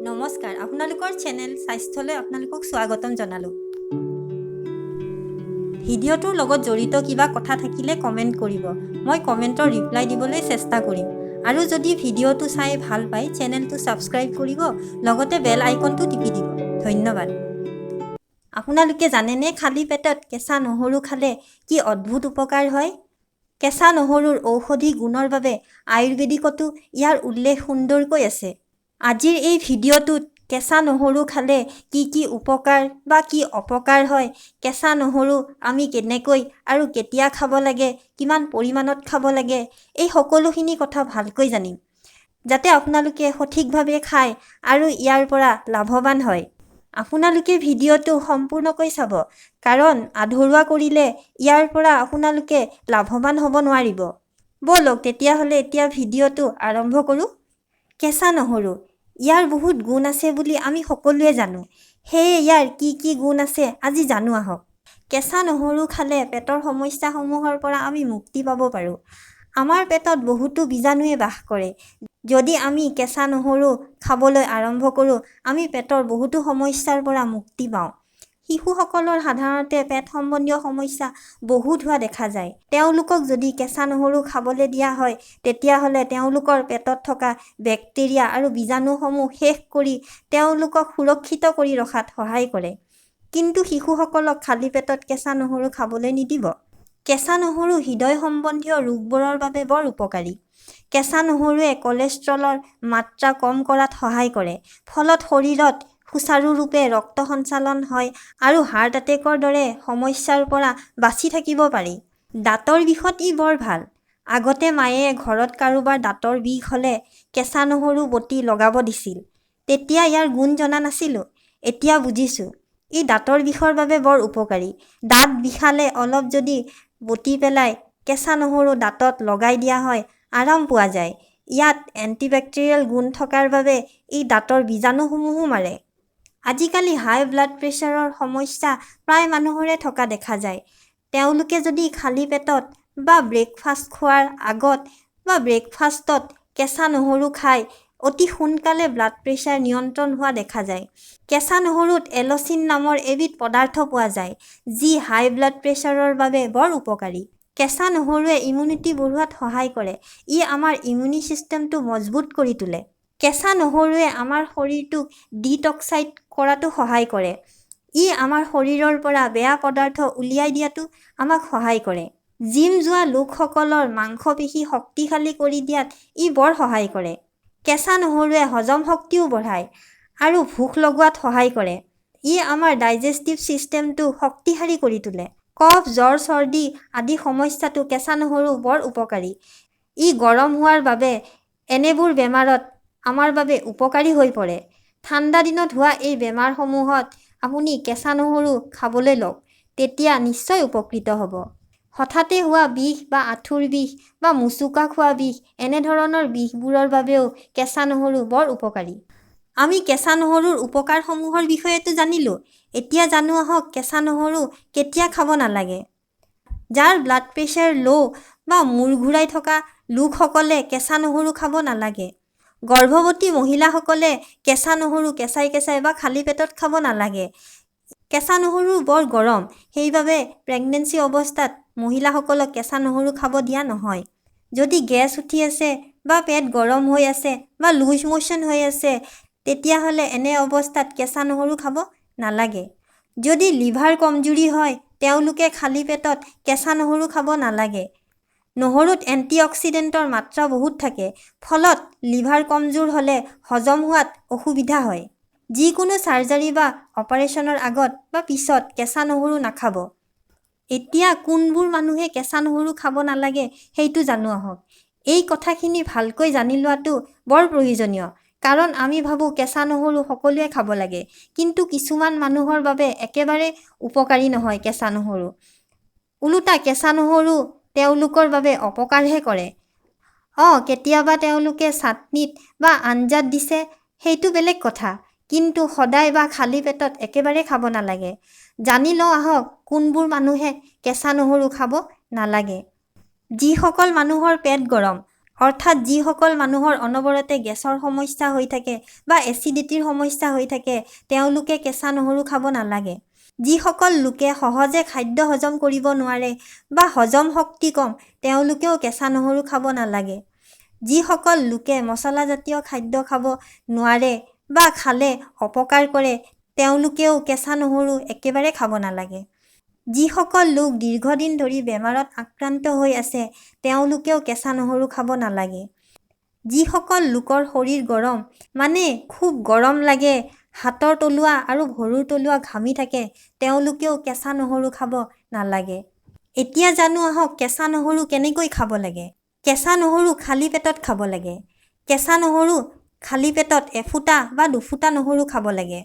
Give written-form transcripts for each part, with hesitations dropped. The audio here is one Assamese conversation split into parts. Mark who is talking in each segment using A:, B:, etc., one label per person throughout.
A: নমস্কাৰ, আপোনালোকৰ চেনেল স্বাস্থ্যলৈ আপোনালোকক স্বাগতম জনালোঁ। ভিডিঅ'টোৰ লগত জড়িত কিবা কথা থাকিলে কমেণ্ট কৰিব। মই কমেণ্টৰ ৰিপ্লাই দিবলৈ চেষ্টা কৰিম। আৰু যদি ভিডিঅ'টো চাই ভাল পায়, চেনেলটো ছাবস্ক্ৰাইব কৰিব, লগতে বেল আইকনটো টিপি দিব। ধন্যবাদ। আপোনালোকে জানেনে খালী পেটত কেঁচা নহৰু খালে কি অদ্ভুত উপকাৰ হয়? কেঁচা নহৰুৰ ঔষধি গুণৰ বাবে আয়ুৰ্বেদিকতো ইয়াৰ উল্লেখ সুন্দৰকৈ আছে। আজিৰ এই ভিডিঅ'টোত কেঁচা নহৰু খালে কি উপকাৰ বা কি অপকাৰ হয়, কেঁচা নহৰু আমি কেনেকৈ আৰু কেতিয়া খাব লাগে, কিমান পৰিমাণত খাব লাগে, এই সকলোখিনি কথা ভালকৈ জানিম, যাতে আপোনালোকে সঠিকভাৱে খায় আৰু ইয়াৰ পৰা লাভৱান হয়। আপোনালোকে ভিডিঅ'টো সম্পূৰ্ণকৈ চাব, কাৰণ আধৰুৱা কৰিলে ইয়াৰ পৰা আপোনালোকে লাভৱান হ'ব নোৱাৰিব। ব'লক তেতিয়াহ'লে এতিয়া ভিডিঅ'টো আৰম্ভ কৰোঁ। কেঁচা নহৰু, ইয়াৰ বহুত গুণ আছে বুলি আমি সকলোৱে জানো। সেয়ে ইয়াৰ কি গুণ আছে আজি জানো আহক। কেঁচা নহৰু খালে পেটৰ সমস্যাসমূহৰ পৰা আমি মুক্তি পাব পাৰোঁ। আমাৰ পেটত বহুতো বীজাণুৱে বাস কৰে। যদি আমি কেঁচা নহৰু খাবলৈ আৰম্ভ কৰোঁ, আমি পেটৰ বহুতো সমস্যাৰ পৰা মুক্তি পাওঁ। শিশুসকলৰ সাধাৰণতে পেট সম্বন্ধীয় সমস্যা বহুত হোৱা দেখা যায়। তেওঁলোকক যদি কেঁচা নহৰু খাবলৈ দিয়া হয়, তেতিয়াহ'লে তেওঁলোকৰ পেটত থকা বেক্টেৰিয়া আৰু বীজাণুসমূহ শেষ কৰি তেওঁলোকক সুৰক্ষিত কৰি ৰখাত সহায় কৰে। কিন্তু শিশুসকলক খালী পেটত কেঁচা নহৰু খাবলৈ নিদিব। কেঁচা নহৰু হৃদয় সম্বন্ধীয় ৰোগবোৰৰ বাবে বৰ উপকাৰী। কেঁচা নহৰুৱে কলেষ্ট্ৰলৰ মাত্ৰা কম কৰাত সহায় কৰে। ফলত শৰীৰত সুচাৰুৰূপে ৰক্ত সঞ্চালন হয় আৰু হাৰ্ট এটেকৰ দৰে সমস্যাৰ পৰা বাচি থাকিব পাৰি। দাঁতৰ বিষত ই বৰ ভাল। আগতে মায়ে ঘৰত কাৰোবাৰ দাঁতৰ বিষ হ'লে কেঁচা নহৰু বটি লগাব দিছিল। তেতিয়া ইয়াৰ গুণ জনা নাছিলোঁ। এতিয়া বুজিছোঁ। ই দাঁতৰ বিষৰ বাবে বৰ উপকাৰী। দাঁত বিষালে অলপ যদি বটি পেলাই কেঁচা নহৰু দাঁতত লগাই দিয়া হয়, আৰাম পোৱা যায়। ইয়াত এণ্টিবেক্টেৰিয়েল গুণ থকাৰ বাবে ই দাঁতৰ বীজাণুসমূহো মাৰে। আজিকালি হাই ব্লাড প্ৰেছাৰৰ সমস্যা প্ৰায় মানুহৰে থকা দেখা যায়। তেওঁলোকে যদি খালী পেটত বা ব্ৰেকফাষ্ট খোৱাৰ আগত বা ব্ৰেকফাষ্টত কেঁচা নহৰু খায়, অতি সোনকালে ব্লাড প্ৰেছাৰ নিয়ন্ত্ৰণ হোৱা দেখা যায়। কেঁচা নহৰুত এলচিন নামৰ এবিধ পদাৰ্থ পোৱা যায়, যি হাই ব্লাড প্ৰেছাৰৰ বাবে বৰ উপকাৰী। কেঁচা নহৰুৱে ইমিউনিটি বঢ়োৱাত সহায় কৰে। ই আমাৰ ইমিউনি চিষ্টেমটো মজবুত কৰি তোলে। কেঁচা নহৰুৱে আমাৰ শৰীৰটোক ডিটক্সাইড কৰাতো সহায় কৰে। ই আমাৰ শৰীৰৰ পৰা বেয়া পদাৰ্থ উলিয়াই দিয়াতো আমাক সহায় কৰে। জিম যোৱা লোকসকলৰ মাংসপেশী শক্তিশালী কৰি দিয়াত ই বৰ সহায় কৰে। কেঁচা নহৰুৱে হজম শক্তিও বঢ়ায় আৰু ভোক লগোৱাত সহায় কৰে। ই আমাৰ ডাইজেষ্টিভ চিষ্টেমটো শক্তিশালী কৰি তোলে। কফ, জ্বৰ, চৰ্দি আদি সমস্যাতো কেঁচা নহৰু বৰ উপকাৰী। ই গৰম হোৱাৰ বাবে এনেবোৰ বেমাৰত আমাৰ বাবে উপকাৰী হৈ পৰে। ঠাণ্ডা দিনত হোৱা এই বেমাৰসমূহত আপুনি কেঁচা নহৰু খাবলৈ লওক, তেতিয়া নিশ্চয় উপকৃত হ'ব। হঠাতে হোৱা বিষ বা আঁঠুৰ বিষ বা মুচুকা খোৱা বিষ, এনেধৰণৰ বিষবোৰৰ বাবেও কেঁচা নহৰু বৰ উপকাৰী। আমি কেঁচা নহৰুৰ উপকাৰসমূহৰ বিষয়েতো জানিলোঁ। এতিয়া জানো আহক কেঁচা নহৰু কেতিয়া খাব নালাগে। যাৰ ব্লাড প্ৰেছাৰ ল' বা মূৰ ঘূৰাই থকা লোকসকলে কেঁচা নহৰু খাব নালাগে। গৰ্ভৱতী মহিলাসকলে কেঁচা নহৰু কেঁচাই বা খালী পেটত খাব নালাগে। কেঁচা নহৰু বৰ গৰম, সেইবাবে প্ৰেগনেন্সি অৱস্থাত মহিলাসকলক কেঁচা নহৰু খাব দিয়া নহয়। যদি গেছ উঠি আছে বা পেট গৰম হৈ আছে বা লুজ মোশ্যন হৈ আছে, তেতিয়াহ'লে এনে অৱস্থাত কেঁচা নহৰু খাব নালাগে। যদি লিভাৰ কমজুৰি হয়, তেওঁলোকে খালী পেটত কেঁচা নহৰু খাব নালাগে। নহৰুত এণ্টিঅক্সিডেণ্টৰ মাত্ৰা বহুত থাকে, ফলত লিভাৰ কমজোৰ হ'লে হজম হোৱাত অসুবিধা হয়। যিকোনো চাৰ্জাৰী বা অপাৰেশ্যনৰ আগত বা পিছত কেঁচা নহৰু নাখাব। এতিয়া কোনবোৰ মানুহে কেঁচা নহৰু খাব নালাগে সেইটো জানো আহক। এই কথাখিনি ভালকৈ জানি লোৱাটো বৰ প্ৰয়োজনীয়, কাৰণ আমি ভাবোঁ কেঁচা নহৰু সকলোৱে খাব লাগে। কিন্তু কিছুমান মানুহৰ বাবে একেবাৰে উপকাৰী নহয় কেঁচা নহৰু। ওলোটা কেঁচা নহৰু তেওঁলোকৰ বাবে অপকাৰহে কৰে। কেতিয়াবা তেওঁলোকে চাটনিত বা আঞ্জাত দিছে, সেইটো বেলেগ কথা। কিন্তু সদায় বা খালী পেটত একেবাৰে খাব নালাগে। জানি লওঁ আহক কোনবোৰ মানুহে কেঁচা নহৰু খাব নালাগে। যিসকল মানুহৰ পেট গৰম, অৰ্থাৎ যিসকল মানুহৰ অনবৰতে গেছৰ সমস্যা হৈ থাকে বা এচিডিটিৰ সমস্যা হৈ থাকে তেওঁলোকে কেঁচা নহৰু খাব নালাগে। যিসকল লোকে সহজে খাদ্য হজম কৰিব নোৱাৰে বা হজম শক্তি কম তেওঁলোকেও কেঁচা নহৰু খাব নালাগে। যিসকল লোকে মছলাজাতীয় খাদ্য খাব নোৱাৰে বা খালে অপকাৰ কৰে তেওঁলোকেও কেঁচা নহৰু একেবাৰে খাব নালাগে। যিসকল লোক দীৰ্ঘদিন ধৰি বেমাৰত আক্ৰান্ত হৈ আছে তেওঁলোকেও কেঁচা নহৰু খাব নালাগে। যিসকল লোকৰ শৰীৰ গৰম মানে খুব গৰম লাগে, হাতৰ তলুৱা আৰু ভৰিৰ তলুৱা ঘামি থাকে তেওঁলোকেও কেঁচা নহৰু খাব নালাগে। এতিয়া জানো আহক কেঁচা নহৰু কেনেকৈ খাব লাগে। কেঁচা নহৰু খালী পেটত খাব লাগে। কেঁচা নহৰু খালী পেটত এফুটা বা দুফুটা নহৰু খাব লাগে।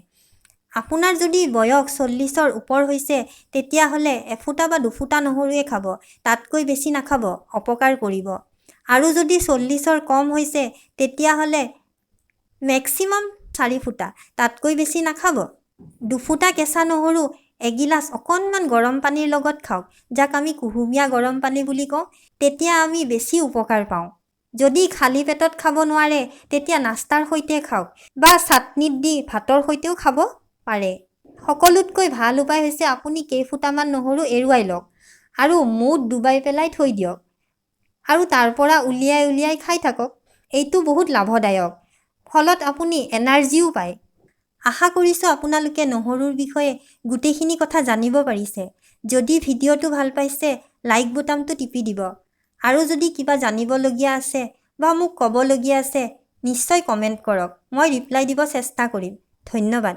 A: আপোনাৰ যদি বয়স 40ৰ ওপৰ হৈছে তেতিয়াহ'লে এফুটা বা দুফুটা নহৰুৱে খাব, তাতকৈ বেছি নাখাব, অপকাৰ কৰিব। আৰু যদি 40ৰ কম হৈছে তেতিয়াহ'লে মেক্সিমাম 4 ফুটা, তাতকৈ বেছি নাখাব। দুফুটা কেঁচা নহৰু এগিলাচ অকণমান গৰম পানীৰ লগত খাওক, যাক আমি কুহুমীয়া গৰম পানী বুলি কওঁ, তেতিয়া আমি বেছি উপকাৰ পাওঁ। যদি খালী পেটত খাব নোৱাৰে তেতিয়া নাস্তাৰ সৈতে খাওক বা চাটনিত দি ভাতৰ সৈতেও খাব পাৰে। সকলোতকৈ ভাল উপায় হৈছে আপুনি কেইফুটামান নহৰু এৰুৱাই লওক আৰু মৌত ডুবাই পেলাই থৈ দিয়ক আৰু তাৰ পৰা উলিয়াই খাই থাকক। এইটো বহুত লাভদায়ক, ফলত আপুনি এনাৰ্জিও পায়। আশা কৰিছোঁ আপোনালোকে নহৰুৰ বিষয়ে গোটেইখিনি কথা জানিব পাৰিছে। যদি ভিডিঅ'টো ভাল পাইছে লাইক বুটামটো টিপি দিব আৰু যদি কিবা জানিবলগীয়া আছে বা মোক ক'বলগীয়া আছে নিশ্চয় কমেণ্ট কৰক, মই ৰিপ্লাই দিব চেষ্টা কৰিম। ধন্যবাদ।